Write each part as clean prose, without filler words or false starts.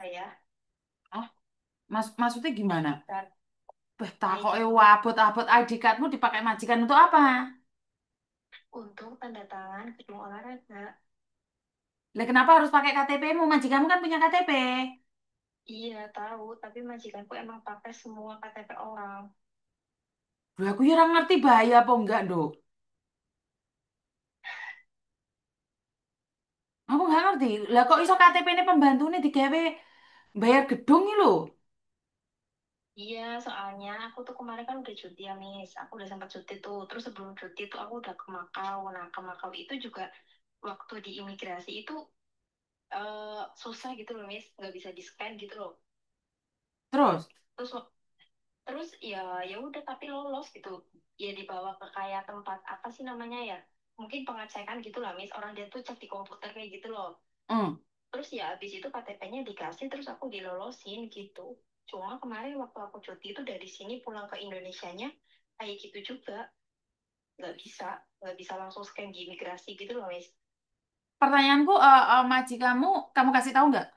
saya Oh, maksudnya gimana? dan Beh, ID takoke wabot-abot ID cardmu dipakai majikan untuk apa? untuk tanda tangan gedung olahraga. Lah kenapa harus pakai KTP-mu? Majikanmu kan punya KTP. Iya tahu, tapi majikanku emang pakai semua KTP orang. Loh, aku ya ora ngerti bahaya apa enggak, Nduk. Aku nggak ngerti. Lah kok iso KTP ini pembantu ini digawe bayar gedung ini lho. Iya, soalnya aku tuh kemarin kan udah cuti ya, Miss. Aku udah sempat cuti tuh. Terus sebelum cuti tuh aku udah ke Makau. Nah, ke Makau itu juga waktu di imigrasi itu susah gitu loh, Miss. Nggak bisa di-scan gitu loh. Terus, Terus terus ya udah tapi lolos gitu. Ya dibawa ke kayak tempat apa sih namanya ya? Mungkin pengecekan gitu lah, Miss. Orang dia tuh cek di komputer kayak gitu loh. hmm, Terus ya abis itu KTP-nya dikasih terus aku dilolosin gitu. Cuma kemarin waktu aku cuti itu dari sini pulang ke Indonesianya kayak gitu juga. Nggak bisa, nggak bisa langsung scan di imigrasi gitu loh, Miss. pertanyaanku, majikanmu kamu kasih tahu nggak?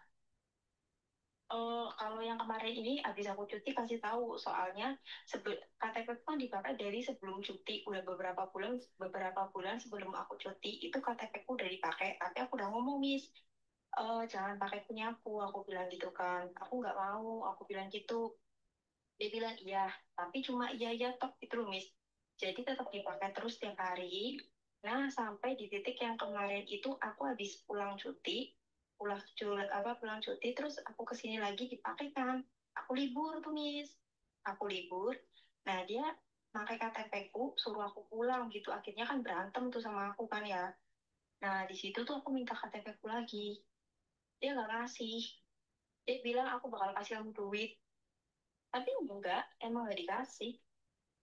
Kalau yang kemarin ini abis aku cuti kasih tahu soalnya KTP itu kan dipakai dari sebelum cuti udah beberapa bulan sebelum aku cuti itu KTP ku udah dipakai tapi aku udah ngomong, Miss, jangan pakai punya aku bilang gitu kan, aku nggak mau, aku bilang gitu. Dia bilang iya, tapi cuma iya iya tok gitu loh, Miss. Jadi tetap dipakai terus tiap hari. Nah, sampai di titik yang kemarin itu aku habis pulang cuti terus aku kesini lagi dipakai kan. Aku libur tuh, Miss. Aku libur. Nah, dia pakai KTP ku suruh aku pulang gitu. Akhirnya kan berantem tuh sama aku kan ya. Nah, di situ tuh aku minta KTP ku lagi. Dia nggak ngasih. Dia bilang aku bakal kasih kamu duit. Tapi enggak, emang nggak dikasih.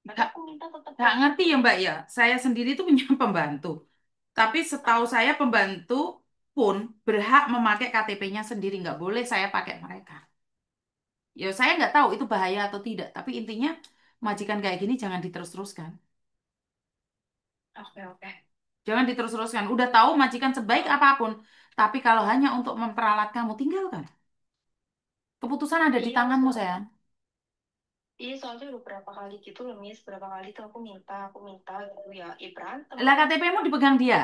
Tapi Nggak, aku minta tetap nggak kayak ngerti gitu. ya Mbak ya. Saya sendiri itu punya pembantu. Tapi setahu Heeh. saya pembantu pun berhak memakai KTP-nya sendiri. Nggak boleh saya pakai mereka. Ya saya nggak tahu itu bahaya atau tidak. Tapi intinya majikan kayak gini jangan diterus-teruskan. Oke, oke. Jangan diterus-teruskan. Udah tahu majikan sebaik apapun. Tapi kalau hanya untuk memperalat kamu, tinggalkan. Keputusan ada di Iya, tanganmu, soalnya. sayang. Iya, soalnya udah berapa kali gitu loh, Miss. Berapa kali tuh aku minta gitu ya. Berantem Lah kan. KTP-mu dipegang dia.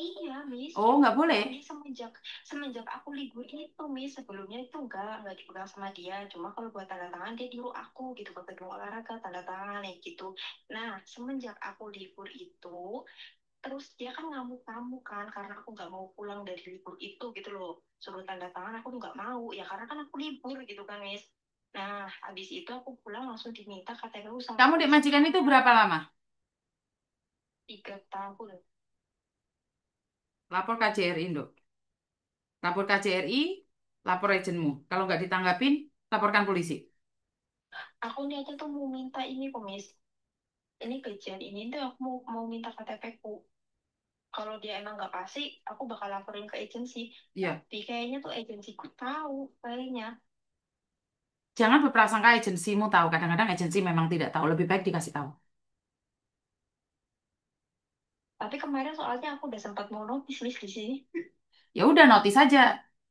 Iya, Miss. Oh, nggak boleh. Jadi semenjak semenjak aku libur itu, Miss, sebelumnya itu enggak dipegang sama dia. Cuma kalau buat tanda tangan dia nyuruh aku gitu ke gedung olahraga tanda tangan ya gitu. Nah, semenjak aku libur itu, terus dia kan ngamuk-ngamuk kan karena aku nggak mau pulang dari libur itu gitu loh, suruh tanda tangan aku nggak mau ya karena kan aku libur gitu kan, Miss. Nah, habis itu aku pulang langsung diminta KTP sama Kamu di polisi majikan itu Thailand. berapa lama? 3 tahun. Lapor KJRI, Indo. Lapor KJRI, lapor agenmu. Kalau nggak ditanggapin, laporkan polisi. Aku nih aja tuh mau minta ini kok, Miss. Ini kejadian ini tuh aku mau minta KTP ku. Kalau dia emang nggak kasih aku bakal laporin ke agensi, Iya. tapi kayaknya tuh agensiku tahu kayaknya. Jangan berprasangka agensimu tahu. Kadang-kadang agensi memang tidak tahu. Lebih baik dikasih tahu. Tapi kemarin soalnya aku udah sempat mau notis, Miss, di sini. Ya udah notis saja.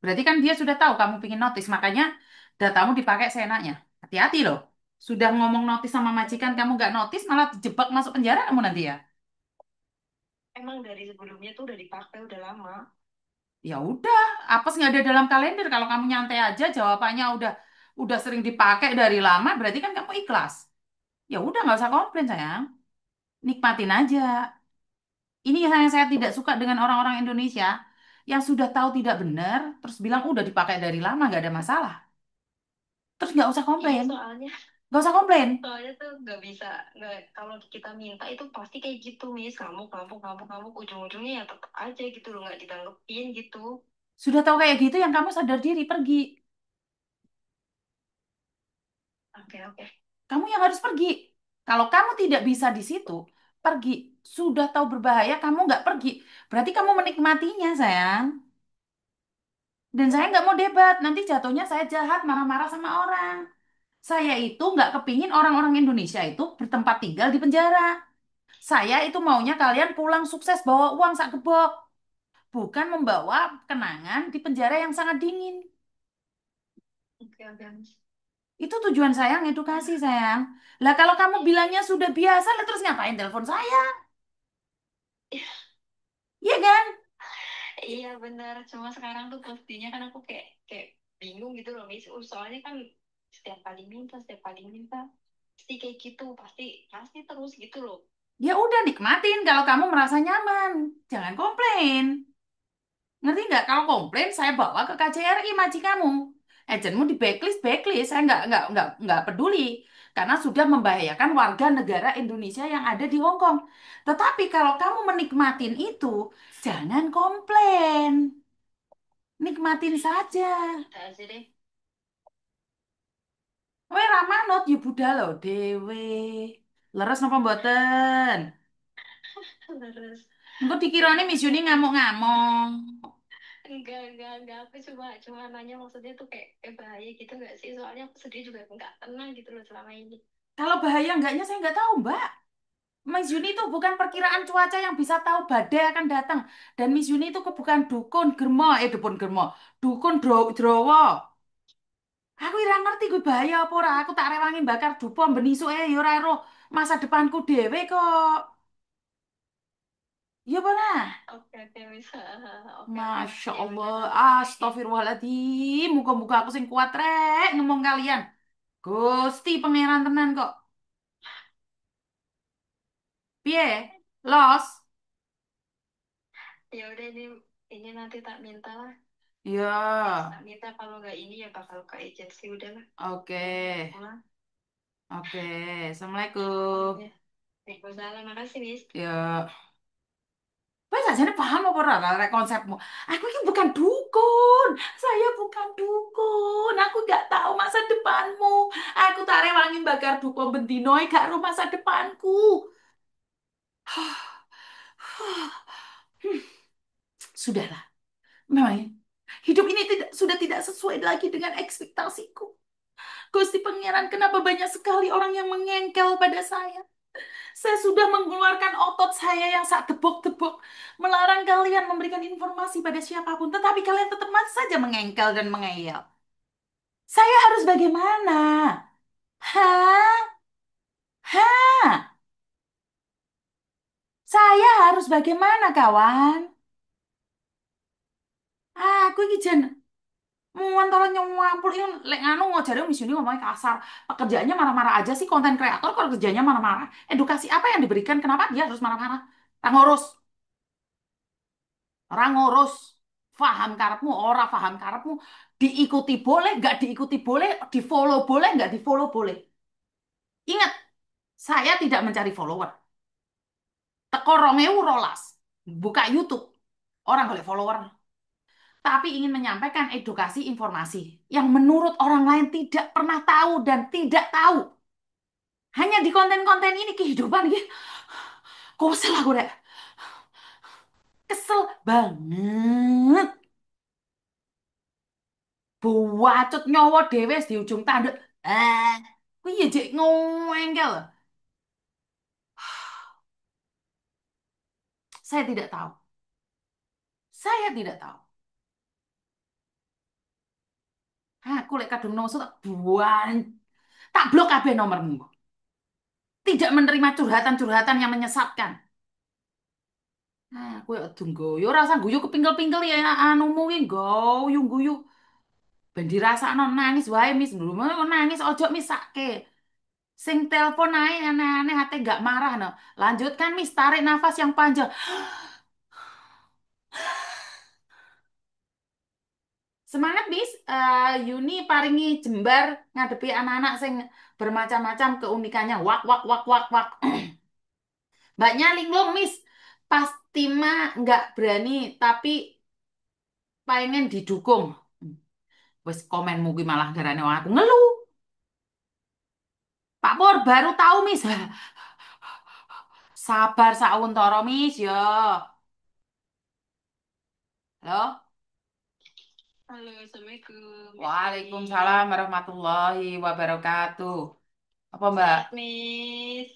Berarti kan dia sudah tahu kamu pingin notis. Makanya datamu dipakai seenaknya. Hati-hati loh. Sudah ngomong notis sama majikan, kamu nggak notis, malah dijebak masuk penjara kamu nanti ya. Emang dari sebelumnya tuh udah dipakai udah lama. Ya udah, apes nggak ada dalam kalender. Kalau kamu nyantai aja, jawabannya udah sering dipakai dari lama, berarti kan kamu ikhlas. Ya udah nggak usah komplain sayang, nikmatin aja. Ini yang saya tidak suka dengan orang-orang Indonesia yang sudah tahu tidak benar, terus bilang udah dipakai dari lama nggak ada masalah. Terus nggak usah Iya, komplain, soalnya nggak usah komplain. soalnya tuh nggak bisa, nggak, kalau kita minta itu pasti kayak gitu, Miss, kamu ujung-ujungnya ya tetap aja gitu loh nggak ditanggepin gitu. Sudah tahu kayak gitu, yang kamu sadar diri pergi. Oke, oke. Kamu yang harus pergi. Kalau kamu tidak bisa di situ, pergi. Sudah tahu berbahaya, kamu nggak pergi. Berarti kamu menikmatinya, sayang. Dan saya nggak mau debat. Nanti jatuhnya saya jahat, marah-marah sama orang. Saya itu nggak kepingin orang-orang Indonesia itu bertempat tinggal di penjara. Saya itu maunya kalian pulang sukses bawa uang sak gembok. Bukan membawa kenangan di penjara yang sangat dingin. Oke, oke, Miss. Itu tujuan sayang edukasi sayang. Lah kalau kamu bilangnya sudah biasa, lah terus ngapain telepon saya? Iya kan? Iya benar, cuma sekarang tuh pastinya kan aku kayak kayak bingung gitu loh, Miss. Soalnya kan setiap kali minta, pasti kayak gitu, pasti pasti terus gitu loh. Ya udah nikmatin kalau kamu merasa nyaman. Jangan komplain. Ngerti nggak? Kalau komplain, saya bawa ke KJRI majikanmu. Agentmu di blacklist, blacklist. Saya nggak peduli. Karena sudah membahayakan warga negara Indonesia yang ada di Hong Kong. Tetapi kalau kamu menikmatin itu, jangan komplain. Nikmatin saja. Kita aja deh. Kowe ra manut ya budal lo dewe. Leres napa mboten? Terus Engko dikirane Miss Yuni enggak, ngamuk-ngamuk. enggak, aku cuma nanya, maksudnya tuh kayak bahaya gitu nggak sih? Soalnya aku sendiri juga nggak tenang gitu loh selama ini. Kalau bahaya enggaknya saya nggak tahu, Mbak. Miss Yuni itu bukan perkiraan cuaca yang bisa tahu badai akan datang. Dan Miss Yuni itu bukan dukun germo, dukun germo, dukun drowo. Aku ora ngerti gue bahaya apa ora. Aku tak rewangi bakar dupo benisuk ya ora ero masa depanku dhewe kok. Iya apa nah? Oke, oke, bisa. Oke, oke. Masya Ya Allah, udah nanti tak ya. astagfirullahaladzim. Muka-muka aku sing kuat rek ngomong kalian. Gusti pangeran tenan kok. Piye? Los? Ya udah, ini nanti tak minta lah. Iya. Tak minta, kalau nggak ini ya bakal ke agensi, udahlah. Oke. Pulang. Oke. Assalamualaikum. Ya. Waalaikumsalam, makasih, Miss. Ya. Wes aja paham apa ora rek konsepmu. Aku ini bukan dukun. Saya bukan dukun. Aku nggak tahu masa depanmu. Aku tak rewangi bakar duko bendino gak ro masa depanku. Hmm, Sudahlah. Memang hidup ini sudah tidak sesuai lagi dengan ekspektasiku. Gusti Pangeran, kenapa banyak sekali orang yang mengengkel pada saya? Saya sudah mengeluarkan otot saya yang sak tebok-tebok, melarang kalian memberikan informasi pada siapapun, tetapi kalian tetap masih saja mengengkel dan mengeyel. Saya harus bagaimana? Hah? Hah? Saya harus bagaimana, kawan? Aku iki jan antara nyampul ini lek nganu ngajari Miss Yuni ngomongnya kasar. Pekerjaannya marah-marah aja sih konten kreator kalau kerjanya marah-marah. Edukasi apa yang diberikan? Kenapa dia harus marah-marah? Orang ngurus, orang ngurus. Faham karepmu, ora paham karepmu. Diikuti boleh, nggak diikuti boleh, di follow boleh, nggak di follow boleh. Ingat, saya tidak mencari follower. Teko 2012, buka YouTube. Orang boleh follower, tapi ingin menyampaikan edukasi informasi yang menurut orang lain tidak pernah tahu dan tidak tahu. Hanya di konten-konten ini kehidupan gitu. Kok kesel aku deh. Kesel banget. Buacut nyawa dhewe di ujung tanduk. Eh, kuwi ya jek ngengkel. Saya tidak tahu. Saya tidak tahu. Aku lek kadung nongso tak buan. Tak blok kabeh nomormu. Tidak menerima curhatan-curhatan yang menyesatkan. Aku ya tunggu. Yo rasa guyu kepingkel-pingkel ya anumu ki guyu-guyu. Ben dirasakno nangis wae mis dulu nangis ojo misake. Sing telepon ae aneh-aneh ate gak marah no. Lanjutkan mis tarik nafas yang panjang. Semangat mis. Yuni paringi jembar ngadepi anak-anak sing bermacam-macam keunikannya. Wak wak wak wak wak. Mbaknya linglung mis. Pasti mah nggak berani tapi pengen didukung. Wes komenmu ki malah garane wong aku ngeluh. Pak Pur baru tahu mis. Sabar sauntara mis yo. Halo. Halo, Assalamualaikum, Miss Waalaikumsalam Yuni. warahmatullahi wabarakatuh. Apa Mbak? Sehat, Miss.